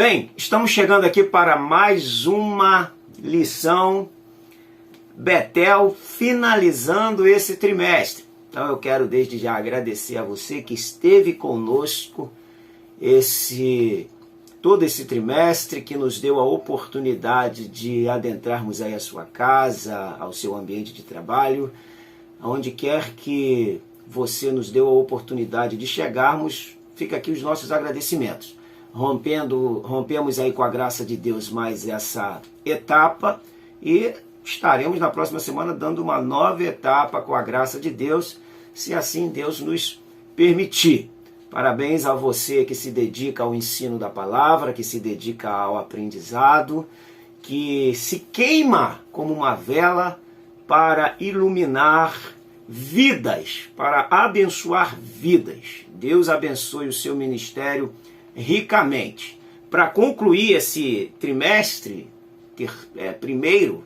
Bem, estamos chegando aqui para mais uma lição Betel, finalizando esse trimestre. Então eu quero desde já agradecer a você que esteve conosco todo esse trimestre, que nos deu a oportunidade de adentrarmos aí a sua casa, ao seu ambiente de trabalho, aonde quer que você nos deu a oportunidade de chegarmos, fica aqui os nossos agradecimentos. Rompemos aí com a graça de Deus mais essa etapa e estaremos na próxima semana dando uma nova etapa com a graça de Deus, se assim Deus nos permitir. Parabéns a você que se dedica ao ensino da palavra, que se dedica ao aprendizado, que se queima como uma vela para iluminar vidas, para abençoar vidas. Deus abençoe o seu ministério ricamente. Para concluir esse trimestre primeiro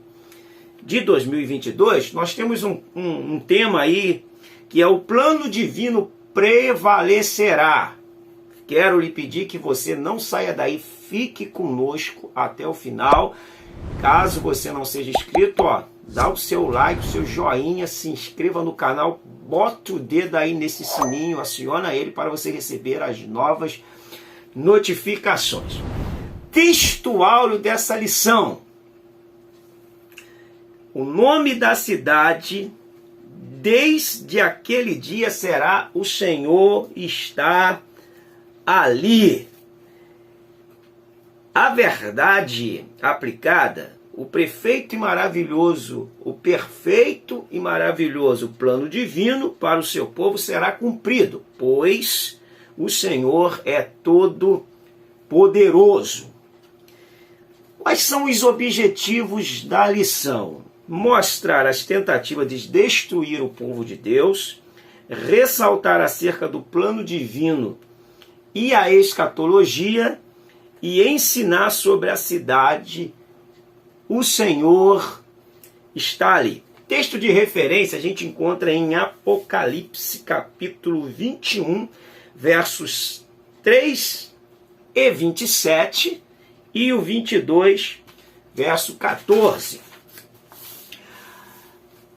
de 2022, nós temos um tema aí que é o plano divino prevalecerá. Quero lhe pedir que você não saia daí, fique conosco até o final. Caso você não seja inscrito, dá o seu like, o seu joinha, se inscreva no canal, bota o dedo aí nesse sininho, aciona ele para você receber as novas notificações. Texto áureo dessa lição. O nome da cidade, desde aquele dia será O Senhor está ali. A verdade aplicada, o perfeito e maravilhoso, o perfeito e maravilhoso plano divino para o seu povo será cumprido, pois o Senhor é todo poderoso. Quais são os objetivos da lição? Mostrar as tentativas de destruir o povo de Deus, ressaltar acerca do plano divino e a escatologia e ensinar sobre a cidade. O Senhor está ali. Texto de referência a gente encontra em Apocalipse capítulo 21, versos 3 e 27 e o 22, verso 14.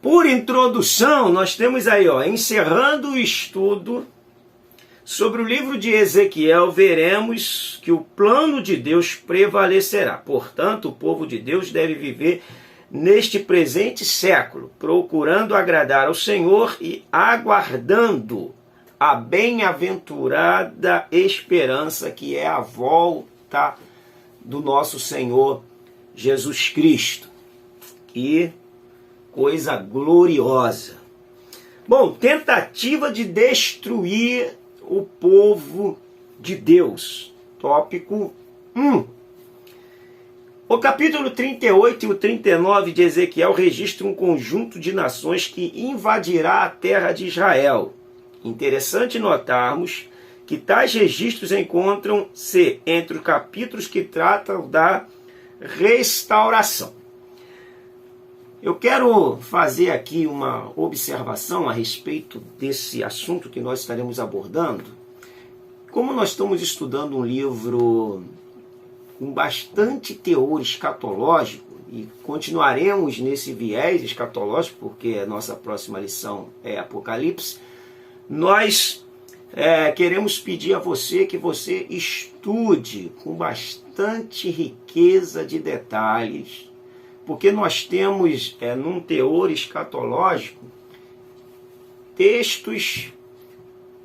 Por introdução, nós temos aí, encerrando o estudo sobre o livro de Ezequiel, veremos que o plano de Deus prevalecerá. Portanto, o povo de Deus deve viver neste presente século, procurando agradar ao Senhor e aguardando a bem-aventurada esperança que é a volta do nosso Senhor Jesus Cristo. Que coisa gloriosa. Bom, tentativa de destruir o povo de Deus. Tópico 1. O capítulo 38 e o 39 de Ezequiel registram um conjunto de nações que invadirá a terra de Israel. Interessante notarmos que tais registros encontram-se entre os capítulos que tratam da restauração. Eu quero fazer aqui uma observação a respeito desse assunto que nós estaremos abordando. Como nós estamos estudando um livro com bastante teor escatológico, e continuaremos nesse viés escatológico, porque a nossa próxima lição é Apocalipse, nós queremos pedir a você que você estude com bastante riqueza de detalhes, porque nós temos, num teor escatológico, textos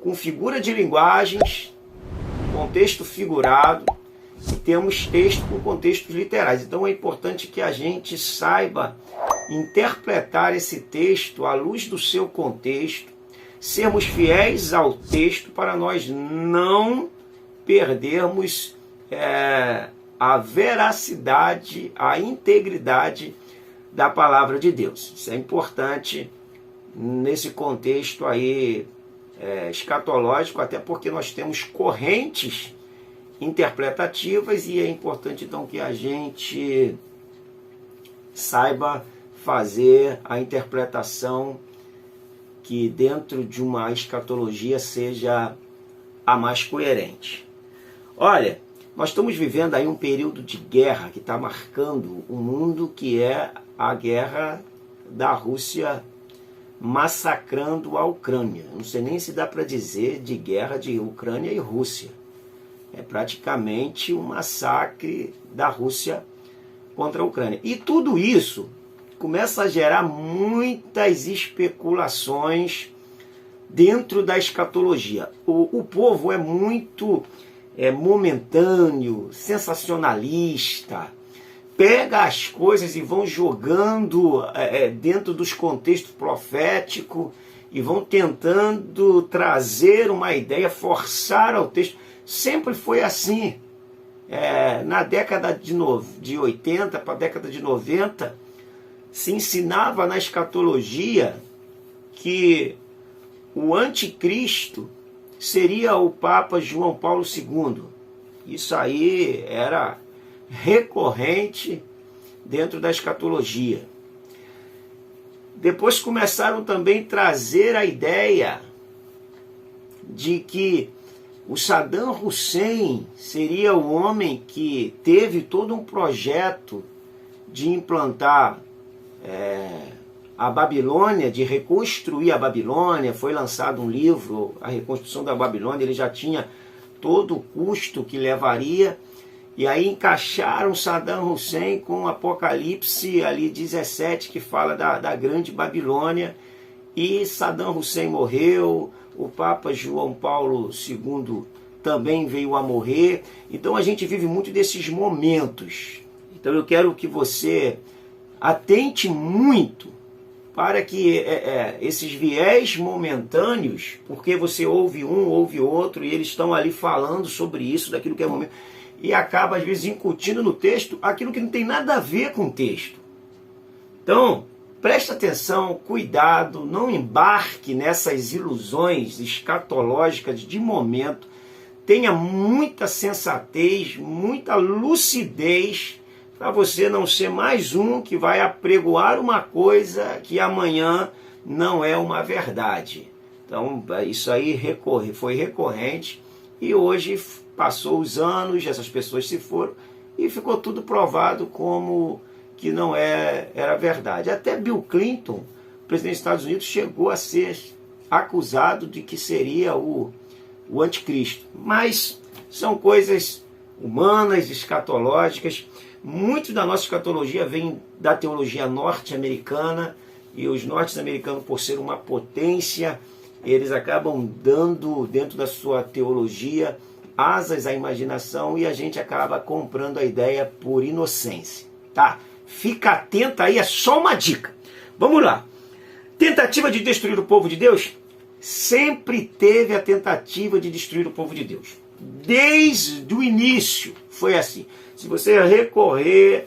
com figura de linguagens, contexto figurado, e temos texto com contextos literais. Então é importante que a gente saiba interpretar esse texto à luz do seu contexto, sermos fiéis ao texto para nós não perdermos a veracidade, a integridade da palavra de Deus. Isso é importante nesse contexto aí escatológico, até porque nós temos correntes interpretativas e é importante então que a gente saiba fazer a interpretação que dentro de uma escatologia seja a mais coerente. Olha, Nós estamos vivendo aí um período de guerra que está marcando o mundo, que é a guerra da Rússia massacrando a Ucrânia. Não sei nem se dá para dizer de guerra de Ucrânia e Rússia. É praticamente um massacre da Rússia contra a Ucrânia. E tudo isso começa a gerar muitas especulações dentro da escatologia. O povo é muito momentâneo, sensacionalista, pega as coisas e vão jogando dentro dos contextos proféticos e vão tentando trazer uma ideia, forçar ao texto. Sempre foi assim. Na década de 80 para a década de 90, se ensinava na escatologia que o anticristo seria o Papa João Paulo II. Isso aí era recorrente dentro da escatologia. Depois começaram também a trazer a ideia de que o Saddam Hussein seria o homem que teve todo um projeto de implantar a Babilônia, de reconstruir a Babilônia. Foi lançado um livro, A Reconstrução da Babilônia. Ele já tinha todo o custo que levaria, e aí encaixaram Saddam Hussein com o Apocalipse ali 17, que fala da grande Babilônia, e Saddam Hussein morreu, o Papa João Paulo II também veio a morrer. Então a gente vive muito desses momentos. Então eu quero que você atente muito para que esses viés momentâneos, porque você ouve um, ouve outro, e eles estão ali falando sobre isso, daquilo que é momento, e acaba às vezes incutindo no texto aquilo que não tem nada a ver com o texto. Então, presta atenção, cuidado, não embarque nessas ilusões escatológicas de momento. Tenha muita sensatez, muita lucidez, para você não ser mais um que vai apregoar uma coisa que amanhã não é uma verdade. Então, isso aí foi recorrente, e hoje passou os anos, essas pessoas se foram, e ficou tudo provado como que não era verdade. Até Bill Clinton, presidente dos Estados Unidos, chegou a ser acusado de que seria o anticristo. Mas são coisas humanas, escatológicas. Muito da nossa escatologia vem da teologia norte-americana, e os norte-americanos, por ser uma potência, eles acabam dando dentro da sua teologia asas à imaginação, e a gente acaba comprando a ideia por inocência, tá? Fica atento aí, é só uma dica. Vamos lá. Tentativa de destruir o povo de Deus? Sempre teve a tentativa de destruir o povo de Deus. Desde o início foi assim. Se você recorrer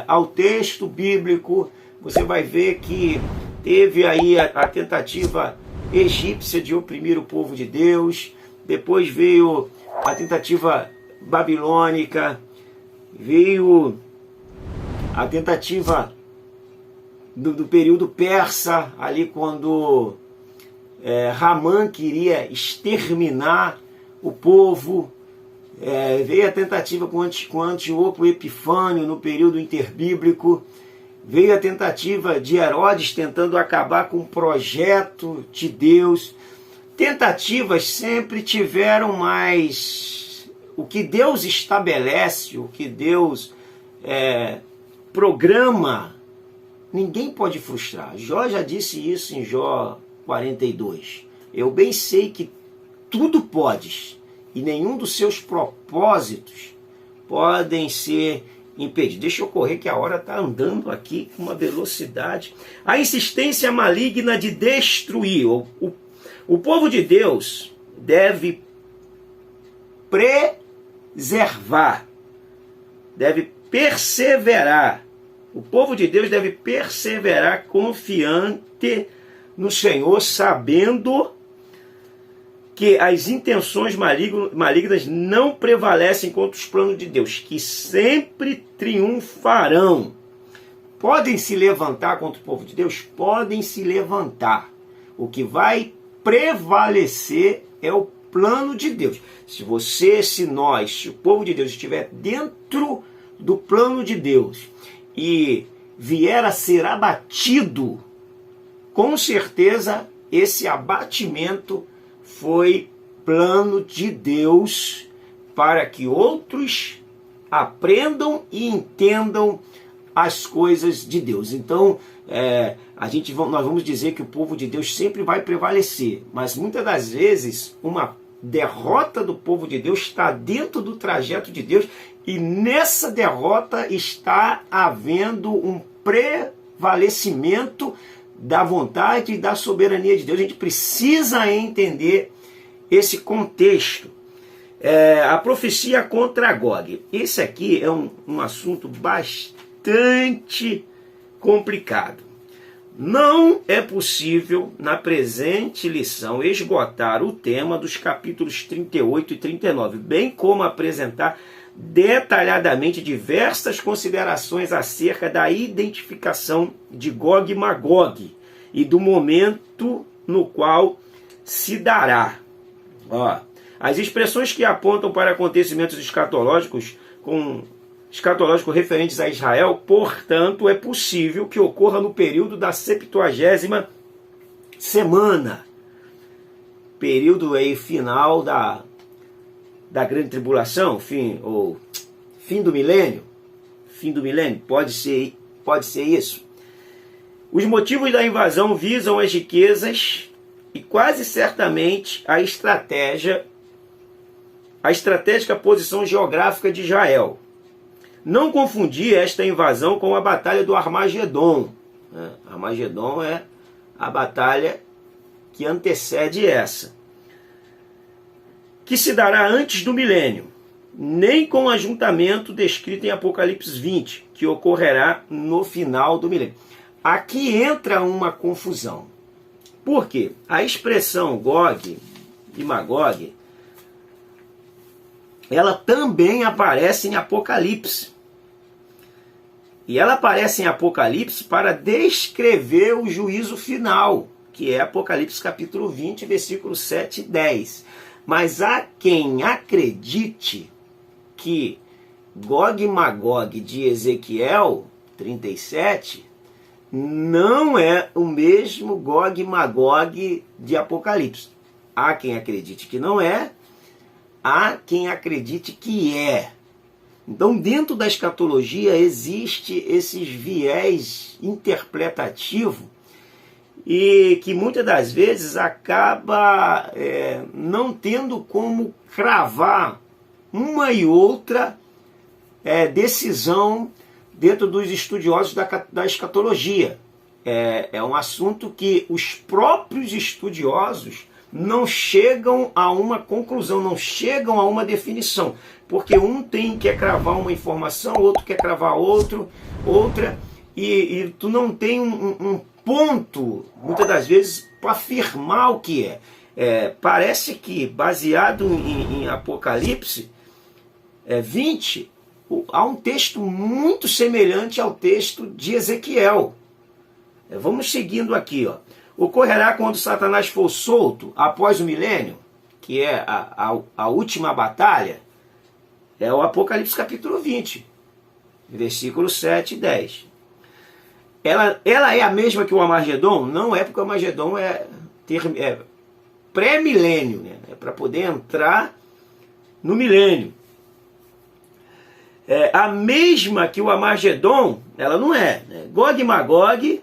ao texto bíblico, você vai ver que teve aí a tentativa egípcia de oprimir o povo de Deus. Depois veio a tentativa babilônica, veio a tentativa do período persa, ali quando Ramã queria exterminar o povo. Veio a tentativa com Antíoco Epifânio no período interbíblico. Veio a tentativa de Herodes tentando acabar com o projeto de Deus. Tentativas sempre tiveram, mais o que Deus estabelece, o que Deus programa, ninguém pode frustrar. Jó já disse isso em Jó 42. Eu bem sei que tudo podes, e nenhum dos seus propósitos podem ser impedidos. Deixa eu correr que a hora está andando aqui com uma velocidade. A insistência maligna de destruir. O povo de Deus deve preservar, deve perseverar. O povo de Deus deve perseverar confiante no Senhor, sabendo que as intenções malignas não prevalecem contra os planos de Deus, que sempre triunfarão. Podem se levantar contra o povo de Deus? Podem se levantar. O que vai prevalecer é o plano de Deus. Se nós, o povo de Deus, estiver dentro do plano de Deus e vier a ser abatido, com certeza esse abatimento foi plano de Deus para que outros aprendam e entendam as coisas de Deus. Então, nós vamos dizer que o povo de Deus sempre vai prevalecer, mas muitas das vezes uma derrota do povo de Deus está dentro do trajeto de Deus, e nessa derrota está havendo um prevalecimento da vontade e da soberania de Deus. A gente precisa entender esse contexto. A profecia contra Gog. Esse aqui é um assunto bastante complicado. Não é possível, na presente lição, esgotar o tema dos capítulos 38 e 39, bem como apresentar detalhadamente diversas considerações acerca da identificação de Gog e Magog e do momento no qual se dará. As expressões que apontam para acontecimentos escatológicos referentes a Israel, portanto, é possível que ocorra no período da 70ª semana, período aí final da grande tribulação, fim do milênio, pode ser isso. Os motivos da invasão visam as riquezas e quase certamente a estratégica posição geográfica de Israel. Não confundir esta invasão com a batalha do Armagedon. Armagedon é a batalha que antecede essa, que se dará antes do milênio, nem com o ajuntamento descrito em Apocalipse 20, que ocorrerá no final do milênio. Aqui entra uma confusão. Por quê? A expressão Gog e Magog, ela também aparece em Apocalipse. E ela aparece em Apocalipse para descrever o juízo final, que é Apocalipse capítulo 20, versículos 7 e 10. Mas há quem acredite que Gog e Magog de Ezequiel 37 não é o mesmo Gog e Magog de Apocalipse. Há quem acredite que não é, há quem acredite que é. Então, dentro da escatologia existe esses viés interpretativo e que muitas das vezes acaba não tendo como cravar uma e outra decisão dentro dos estudiosos da escatologia. É um assunto que os próprios estudiosos não chegam a uma conclusão, não chegam a uma definição, porque um quer cravar uma informação, outro quer cravar outra, e tu não tem um ponto, muitas das vezes, para afirmar o que é. Parece que, baseado em Apocalipse 20, há um texto muito semelhante ao texto de Ezequiel. Vamos seguindo aqui. Ocorrerá quando Satanás for solto após o milênio, que é a última batalha, é o Apocalipse capítulo 20, versículos 7 e 10. Ela é a mesma que o Armagedon? Não é, porque o Armagedon é pré-milênio, né? É para poder entrar no milênio. A mesma que o Armagedon, ela não é. Gog e Magog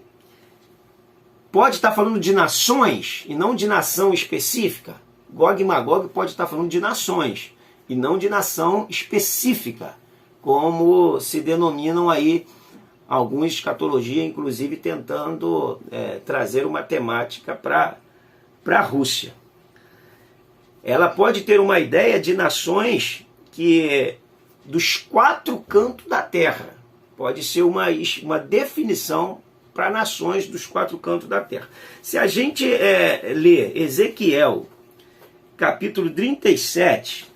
pode estar falando de nações e não de nação específica. Gog e Magog pode estar falando de nações e não de nação específica, como se denominam aí alguns escatologia, inclusive tentando trazer uma temática para a Rússia. Ela pode ter uma ideia de nações que dos 4 cantos da terra. Pode ser uma definição para nações dos 4 cantos da terra. Se a gente ler Ezequiel, capítulo 37,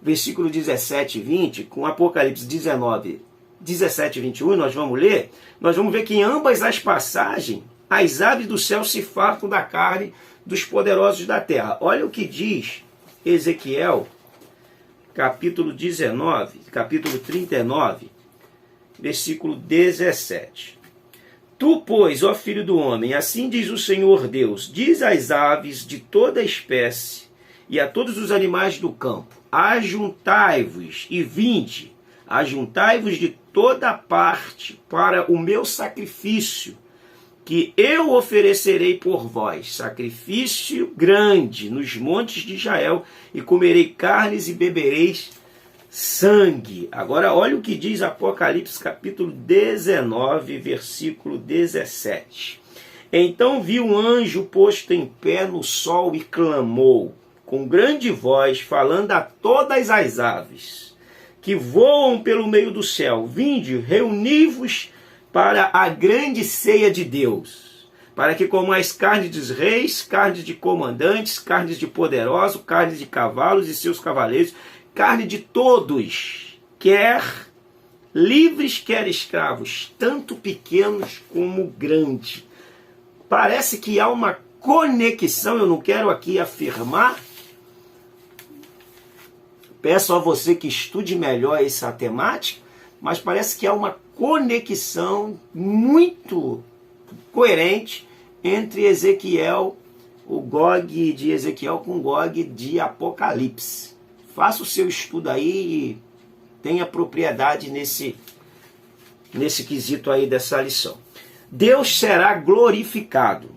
versículo 17 e 20, com Apocalipse 19, 17 e 21, nós vamos ver que em ambas as passagens, as aves do céu se fartam da carne dos poderosos da terra. Olha o que diz Ezequiel, capítulo 19, capítulo 39, versículo 17. Tu, pois, ó filho do homem, assim diz o Senhor Deus, diz às aves de toda espécie e a todos os animais do campo, ajuntai-vos e vinde, ajuntai-vos de toda parte para o meu sacrifício, que eu oferecerei por vós, sacrifício grande nos montes de Israel, e comerei carnes e bebereis sangue. Agora olha o que diz Apocalipse capítulo 19, versículo 17. Então vi um anjo posto em pé no sol e clamou com grande voz, falando a todas as aves que voam pelo meio do céu: vinde, reuni-vos para a grande ceia de Deus, para que comais carne dos reis, carne de comandantes, carne de poderosos, carne de cavalos e seus cavaleiros, carne de todos, quer livres, quer escravos, tanto pequenos como grandes. Parece que há uma conexão, eu não quero aqui afirmar. Peço a você que estude melhor essa temática, mas parece que há uma conexão muito coerente entre Ezequiel, o Gog de Ezequiel com o Gog de Apocalipse. Faça o seu estudo aí e tenha propriedade nesse quesito aí dessa lição. Deus será glorificado.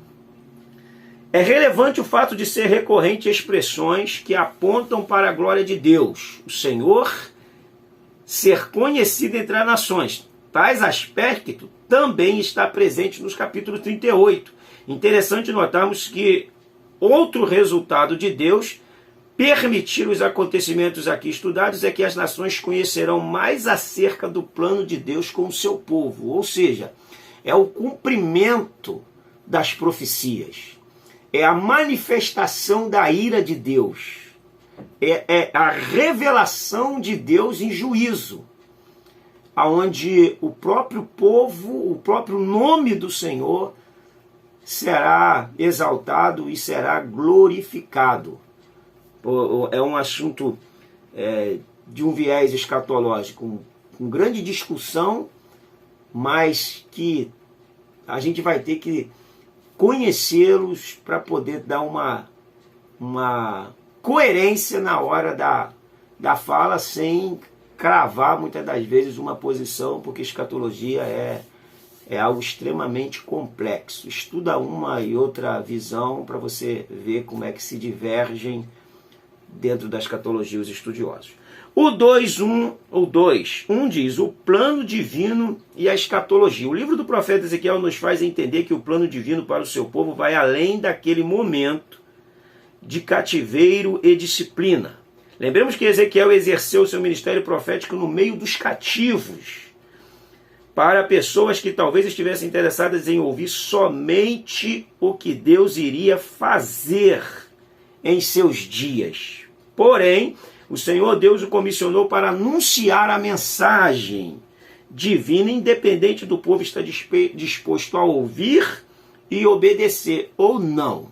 É relevante o fato de ser recorrente expressões que apontam para a glória de Deus, o Senhor, ser conhecido entre as nações. Tais aspecto também está presente nos capítulos 38. Interessante notarmos que outro resultado de Deus permitir os acontecimentos aqui estudados é que as nações conhecerão mais acerca do plano de Deus com o seu povo. Ou seja, é o cumprimento das profecias. É a manifestação da ira de Deus. É a revelação de Deus em juízo, aonde o próprio povo, o próprio nome do Senhor será exaltado e será glorificado. É um assunto de um viés escatológico, com grande discussão, mas que a gente vai ter que conhecê-los para poder dar uma coerência na hora da fala, sem cravar muitas das vezes uma posição, porque escatologia é algo extremamente complexo. Estuda uma e outra visão para você ver como é que se divergem dentro da escatologia os estudiosos. O 2.1 diz o plano divino e a escatologia. O livro do profeta Ezequiel nos faz entender que o plano divino para o seu povo vai além daquele momento de cativeiro e disciplina. Lembremos que Ezequiel exerceu seu ministério profético no meio dos cativos, para pessoas que talvez estivessem interessadas em ouvir somente o que Deus iria fazer em seus dias. Porém, o Senhor Deus o comissionou para anunciar a mensagem divina, independente do povo estar disposto a ouvir e obedecer ou não.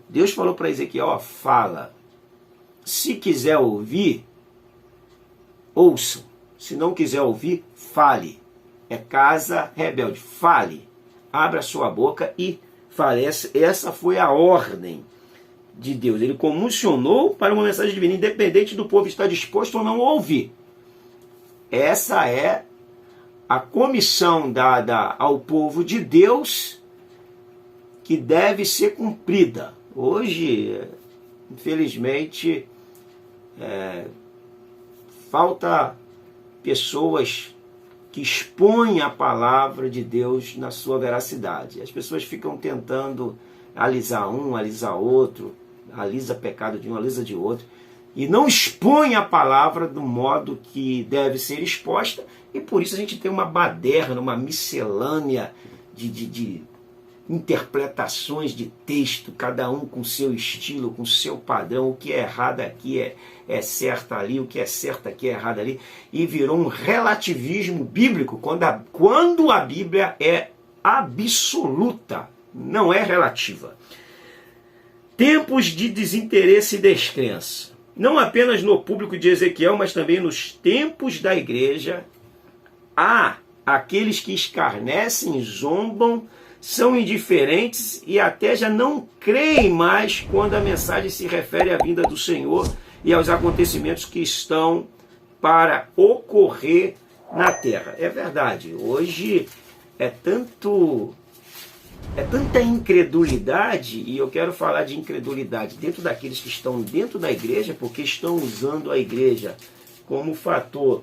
Deus falou para Ezequiel, ó, fala. Se quiser ouvir, ouçam. Se não quiser ouvir, fale. É casa rebelde. Fale. Abra sua boca e fale. Essa foi a ordem de Deus. Ele comissionou para uma mensagem divina, independente do povo estar disposto ou não a ouvir. Essa é a comissão dada ao povo de Deus, que deve ser cumprida. Hoje, infelizmente, falta pessoas que expõem a palavra de Deus na sua veracidade. As pessoas ficam tentando alisar um, alisar outro, alisa pecado de um, alisa de outro, e não expõe a palavra do modo que deve ser exposta, e por isso a gente tem uma baderna, uma miscelânea de interpretações de texto, cada um com seu estilo, com seu padrão, o que é errado aqui é certo ali, o que é certo aqui é errado ali, e virou um relativismo bíblico, quando a Bíblia é absoluta, não é relativa. Tempos de desinteresse e descrença. Não apenas no público de Ezequiel, mas também nos tempos da igreja, há aqueles que escarnecem, zombam, são indiferentes e até já não creem mais quando a mensagem se refere à vinda do Senhor e aos acontecimentos que estão para ocorrer na terra. É verdade, hoje é tanta incredulidade, e eu quero falar de incredulidade dentro daqueles que estão dentro da igreja, porque estão usando a igreja como fator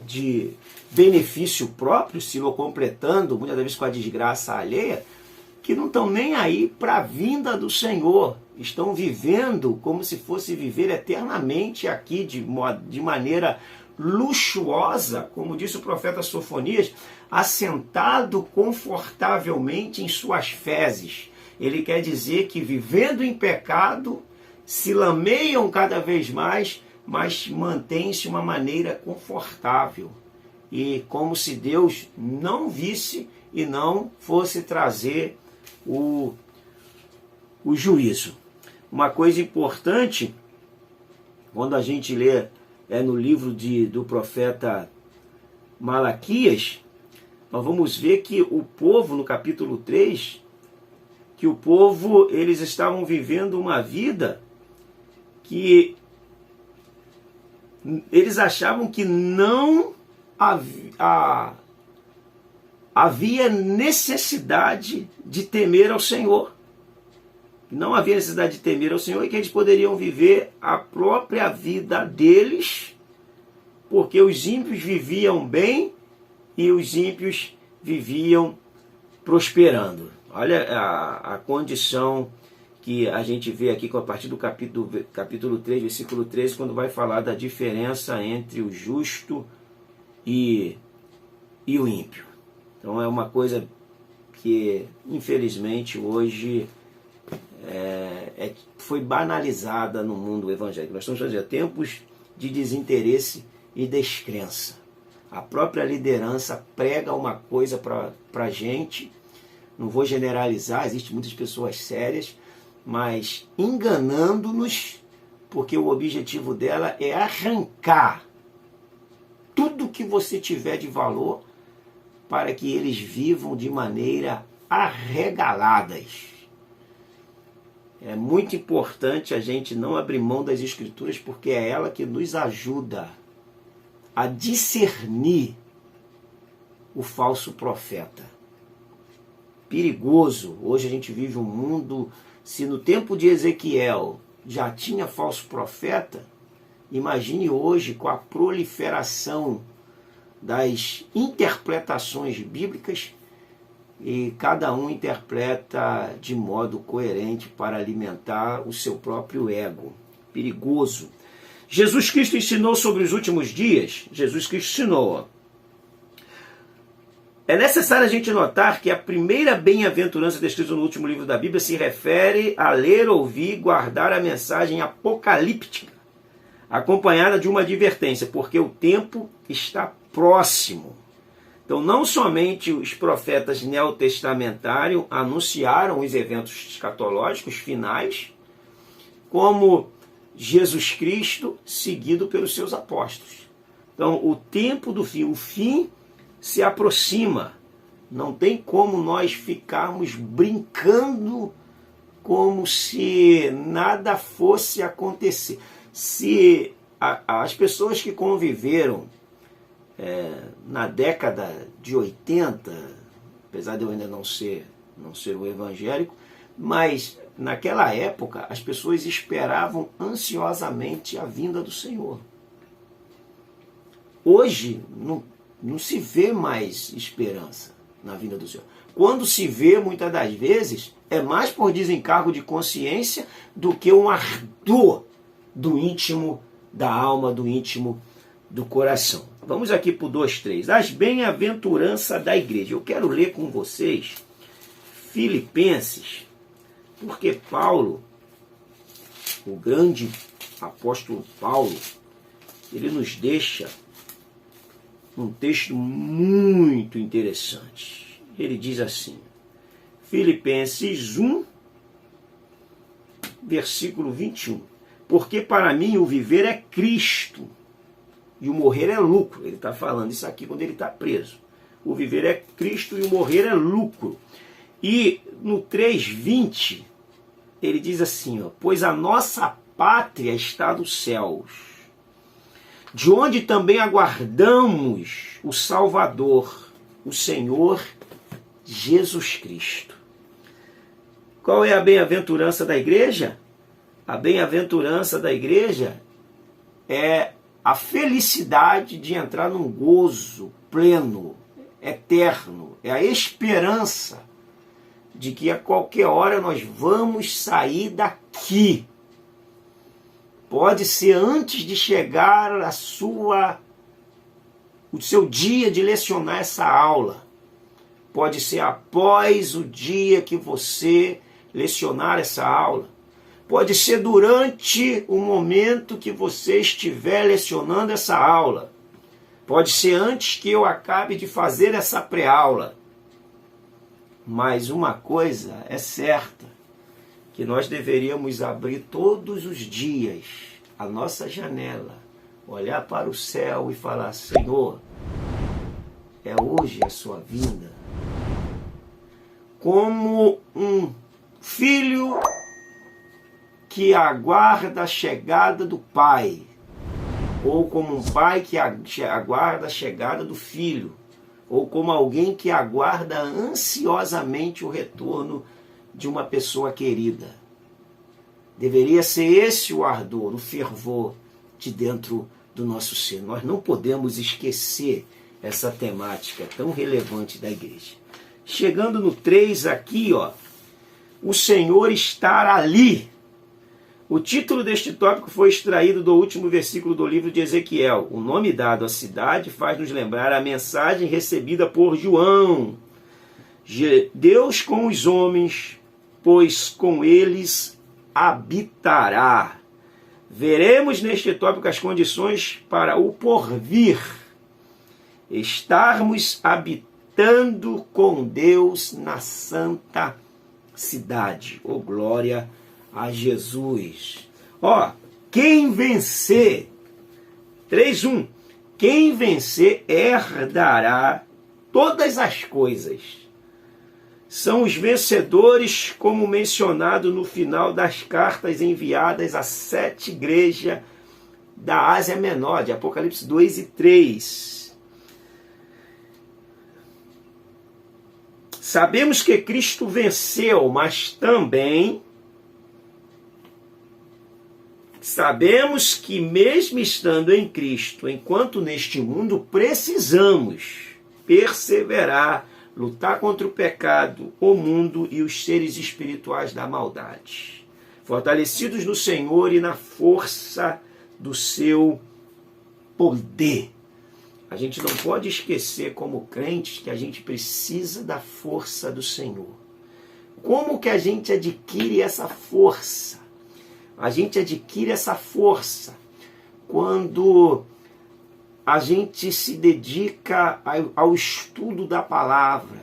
de benefício próprio, se completando, muitas vezes com a desgraça alheia, que não estão nem aí para a vinda do Senhor. Estão vivendo como se fosse viver eternamente aqui de maneira luxuosa, como disse o profeta Sofonias, assentado confortavelmente em suas fezes. Ele quer dizer que vivendo em pecado, se lameiam cada vez mais, mas mantém-se de uma maneira confortável. E como se Deus não visse e não fosse trazer o juízo. Uma coisa importante, quando a gente lê no livro do profeta Malaquias, nós vamos ver que o povo, no capítulo 3, que o povo, eles estavam vivendo uma vida que eles achavam que não havia necessidade de temer ao Senhor. Não havia necessidade de temer ao Senhor e que eles poderiam viver a própria vida deles, porque os ímpios viviam bem e os ímpios viviam prosperando. Olha a condição que a gente vê aqui a partir do capítulo 3, versículo 13, quando vai falar da diferença entre o justo e o ímpio. Então é uma coisa que, infelizmente, hoje foi banalizada no mundo evangélico. Nós estamos fazendo tempos de desinteresse e descrença. A própria liderança prega uma coisa para a gente, não vou generalizar, existem muitas pessoas sérias, mas enganando-nos, porque o objetivo dela é arrancar tudo que você tiver de valor para que eles vivam de maneira arregaladas. É muito importante a gente não abrir mão das Escrituras, porque é ela que nos ajuda a discernir o falso profeta. Perigoso. Hoje a gente vive um mundo, se no tempo de Ezequiel já tinha falso profeta, imagine hoje com a proliferação das interpretações bíblicas, e cada um interpreta de modo coerente para alimentar o seu próprio ego. Perigoso. Jesus Cristo ensinou sobre os últimos dias. Jesus Cristo ensinou. É necessário a gente notar que a primeira bem-aventurança descrita no último livro da Bíblia se refere a ler, ouvir, guardar a mensagem apocalíptica, acompanhada de uma advertência, porque o tempo está próximo. Então, não somente os profetas neotestamentários anunciaram os eventos escatológicos finais, como Jesus Cristo, seguido pelos seus apóstolos. Então, o tempo do fim, o fim se aproxima. Não tem como nós ficarmos brincando como se nada fosse acontecer. Se as pessoas que conviveram na década de 80, apesar de eu ainda não ser um evangélico, mas naquela época as pessoas esperavam ansiosamente a vinda do Senhor. Hoje não se vê mais esperança na vinda do Senhor. Quando se vê, muitas das vezes, é mais por desencargo de consciência do que um ardor do íntimo da alma, do íntimo do coração. Vamos aqui para o 2:3. As bem-aventuranças da igreja. Eu quero ler com vocês Filipenses, porque Paulo, o grande apóstolo Paulo, ele nos deixa um texto muito interessante. Ele diz assim, Filipenses 1, versículo 21. Porque para mim o viver é Cristo e o morrer é lucro. Ele está falando isso aqui quando ele está preso. O viver é Cristo e o morrer é lucro. E no 3:20 ele diz assim, ó, pois a nossa pátria está nos céus, de onde também aguardamos o Salvador, o Senhor Jesus Cristo. Qual é a bem-aventurança da igreja? A bem-aventurança da igreja é a felicidade de entrar num gozo pleno, eterno. É a esperança de que a qualquer hora nós vamos sair daqui. Pode ser antes de chegar o seu dia de lecionar essa aula. Pode ser após o dia que você lecionar essa aula. Pode ser durante o momento que você estiver lecionando essa aula. Pode ser antes que eu acabe de fazer essa pré-aula. Mas uma coisa é certa, que nós deveríamos abrir todos os dias a nossa janela, olhar para o céu e falar, Senhor, é hoje a sua vinda. Como um filho que aguarda a chegada do pai, ou como um pai que aguarda a chegada do filho, ou como alguém que aguarda ansiosamente o retorno de uma pessoa querida. Deveria ser esse o ardor, o fervor de dentro do nosso ser. Nós não podemos esquecer essa temática tão relevante da igreja. Chegando no 3 aqui, ó, o Senhor estar ali. O título deste tópico foi extraído do último versículo do livro de Ezequiel. O nome dado à cidade faz nos lembrar a mensagem recebida por João. Deus com os homens, pois com eles habitará. Veremos neste tópico as condições para o porvir. Estarmos habitando com Deus na santa cidade. Oh, glória a Jesus. Ó, quem vencer, 3:1, quem vencer herdará todas as coisas. São os vencedores, como mencionado no final das cartas enviadas às 7 igrejas da Ásia Menor, de Apocalipse 2 e 3. Sabemos que Cristo venceu, mas também sabemos que mesmo estando em Cristo, enquanto neste mundo, precisamos perseverar, lutar contra o pecado, o mundo e os seres espirituais da maldade, fortalecidos no Senhor e na força do seu poder. A gente não pode esquecer, como crentes, que a gente precisa da força do Senhor. Como que a gente adquire essa força? A gente adquire essa força quando a gente se dedica ao estudo da palavra,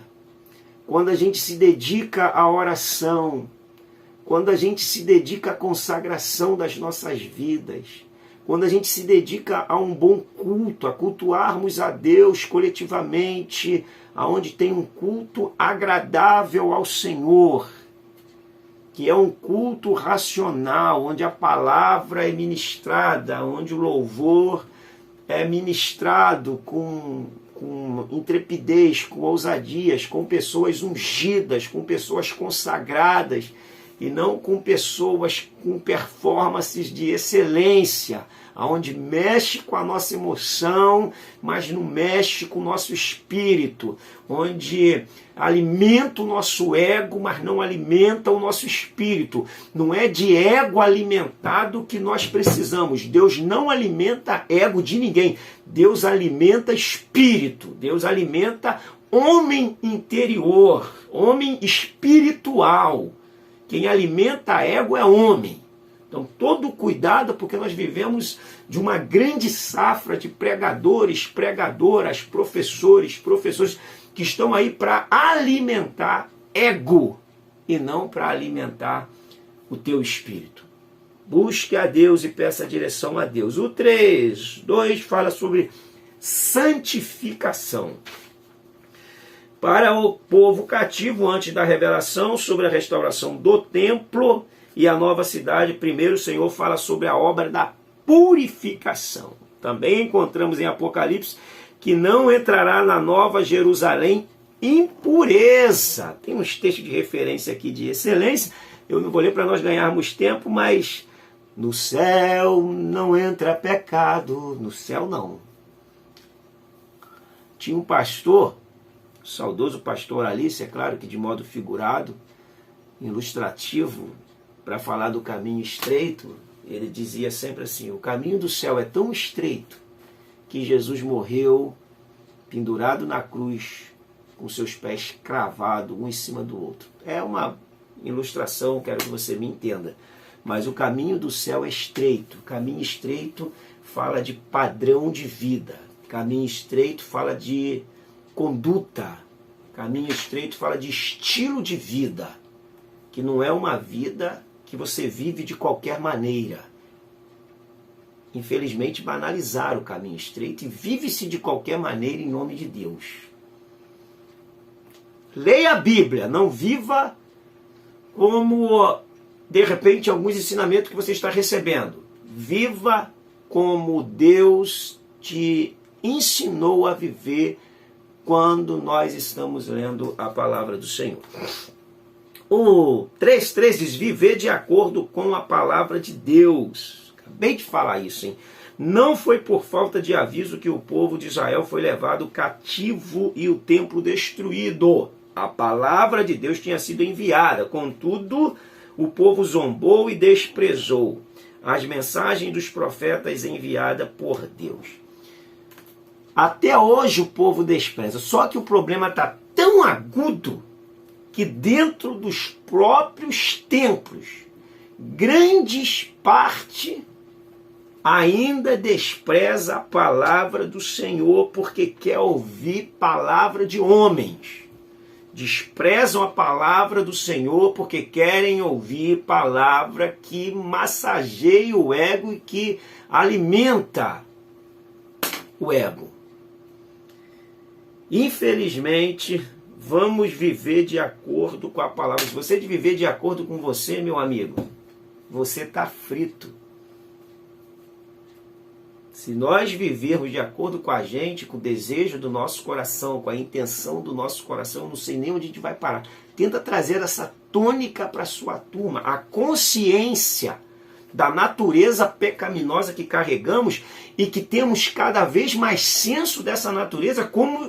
quando a gente se dedica à oração, quando a gente se dedica à consagração das nossas vidas, quando a gente se dedica a um bom culto, a cultuarmos a Deus coletivamente, aonde tem um culto agradável ao Senhor, que é um culto racional, onde a palavra é ministrada, onde o louvor é ministrado com intrepidez, com ousadias, com pessoas ungidas, com pessoas consagradas, e não com pessoas com performances de excelência, onde mexe com a nossa emoção, mas não mexe com o nosso espírito, onde alimenta o nosso ego, mas não alimenta o nosso espírito. Não é de ego alimentado que nós precisamos. Deus não alimenta ego de ninguém. Deus alimenta espírito. Deus alimenta homem interior, homem espiritual. Quem alimenta ego é homem. Então, todo cuidado, porque nós vivemos de uma grande safra de pregadores, pregadoras, professores que estão aí para alimentar ego e não para alimentar o teu espírito. Busque a Deus e peça direção a Deus. O 3:2 fala sobre santificação. Para o povo cativo, antes da revelação sobre a restauração do templo e a nova cidade, primeiro o Senhor fala sobre a obra da purificação. Também encontramos em Apocalipse que não entrará na nova Jerusalém impureza. Tem uns textos de referência aqui de excelência. Eu não vou ler para nós ganharmos tempo, mas no céu não entra pecado. No céu não. Tinha um pastor, o saudoso pastor Alice, é claro que de modo figurado, ilustrativo, para falar do caminho estreito. Ele dizia sempre assim: o caminho do céu é tão estreito que Jesus morreu pendurado na cruz, com seus pés cravados um em cima do outro. É uma ilustração, quero que você me entenda. Mas o caminho do céu é estreito. O caminho estreito fala de padrão de vida. Caminho estreito fala de conduta. Caminho estreito fala de estilo de vida, que não é uma vida que você vive de qualquer maneira. Infelizmente, banalizaram o caminho estreito e vive-se de qualquer maneira em nome de Deus. Leia a Bíblia, não viva como, de repente, alguns ensinamentos que você está recebendo. Viva como Deus te ensinou a viver quando nós estamos lendo a palavra do Senhor. O 3:3 diz: viver de acordo com a palavra de Deus. Acabei de falar isso, hein? Não foi por falta de aviso que o povo de Israel foi levado cativo e o templo destruído. A palavra de Deus tinha sido enviada, contudo, o povo zombou e desprezou as mensagens dos profetas enviadas por Deus. Até hoje o povo despreza, só que o problema está tão agudo que dentro dos próprios templos, grandes parte ainda despreza a palavra do Senhor porque quer ouvir palavra de homens. Desprezam a palavra do Senhor porque querem ouvir palavra que massageia o ego e que alimenta o ego. Infelizmente, vamos viver de acordo com a palavra. Se você viver de acordo com você, meu amigo, você está frito. Se nós vivermos de acordo com a gente, com o desejo do nosso coração, com a intenção do nosso coração, eu não sei nem onde a gente vai parar. Tenta trazer essa tônica para a sua turma, a consciência da natureza pecaminosa que carregamos e que temos cada vez mais senso dessa natureza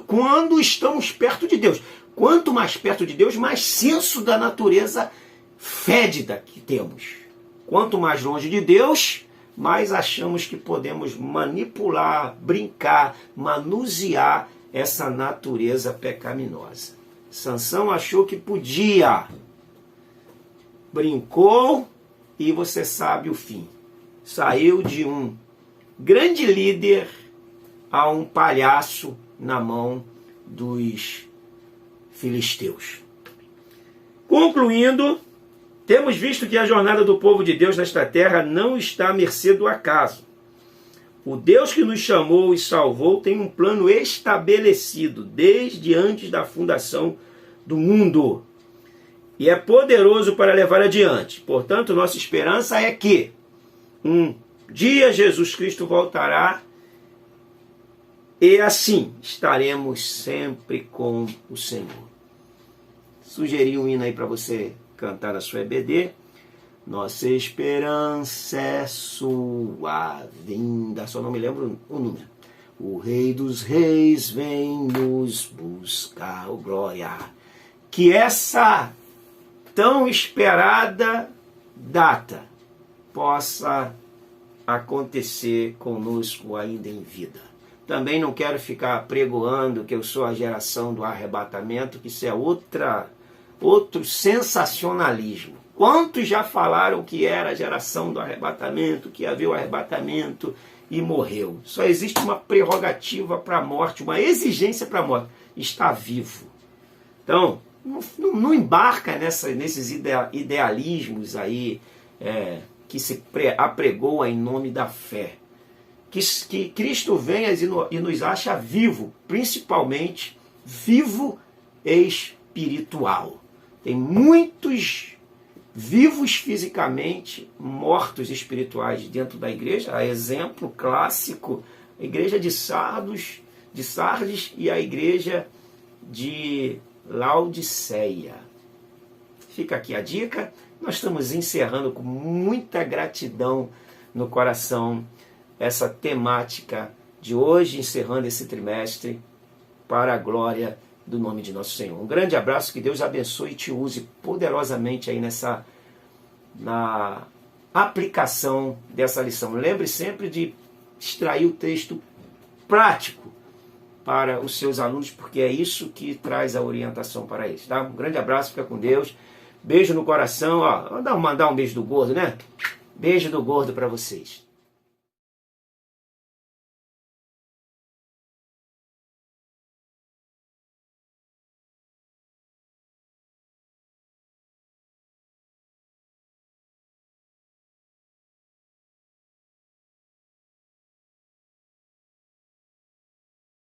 quando estamos perto de Deus. Quanto mais perto de Deus, mais senso da natureza fédida que temos. Quanto mais longe de Deus, mais achamos que podemos manipular, brincar, manusear essa natureza pecaminosa. Sansão achou que podia. Brincou e você sabe o fim. Saiu de um grande líder a um palhaço na mão dos filisteus. Concluindo, temos visto que a jornada do povo de Deus nesta terra não está à mercê do acaso. O Deus que nos chamou e salvou tem um plano estabelecido desde antes da fundação do mundo. E é poderoso para levar adiante. Portanto, nossa esperança é que um dia Jesus Cristo voltará e assim estaremos sempre com o Senhor. Sugeri um hino aí para você cantar a sua EBD. Nossa esperança é sua vinda. Só não me lembro o número. O Rei dos Reis vem nos buscar, oh glória. Que essa tão esperada data possa acontecer conosco ainda em vida. Também não quero ficar pregoando que eu sou a geração do arrebatamento, que isso é outro sensacionalismo. Quantos já falaram que era a geração do arrebatamento, que havia o arrebatamento e morreu? Só existe uma prerrogativa para a morte, uma exigência para a morte: estar vivo. Então, não embarca nesses idealismos aí que se apregoa em nome da fé. Que Cristo venha e nos acha vivo, principalmente vivo espiritual. Tem muitos vivos fisicamente, mortos espirituais dentro da igreja. A exemplo clássico, a igreja de Sardes e a igreja de Laodiceia. Fica aqui a dica. Nós estamos encerrando com muita gratidão no coração essa temática de hoje, encerrando esse trimestre para a glória do nome de nosso Senhor. Um grande abraço, que Deus abençoe e te use poderosamente aí na aplicação dessa lição. Lembre sempre de extrair o texto prático para os seus alunos, porque é isso que traz a orientação para eles. Tá? Um grande abraço, fica com Deus. Beijo no coração. Ó, mandar um beijo do gordo, né? Beijo do gordo para vocês.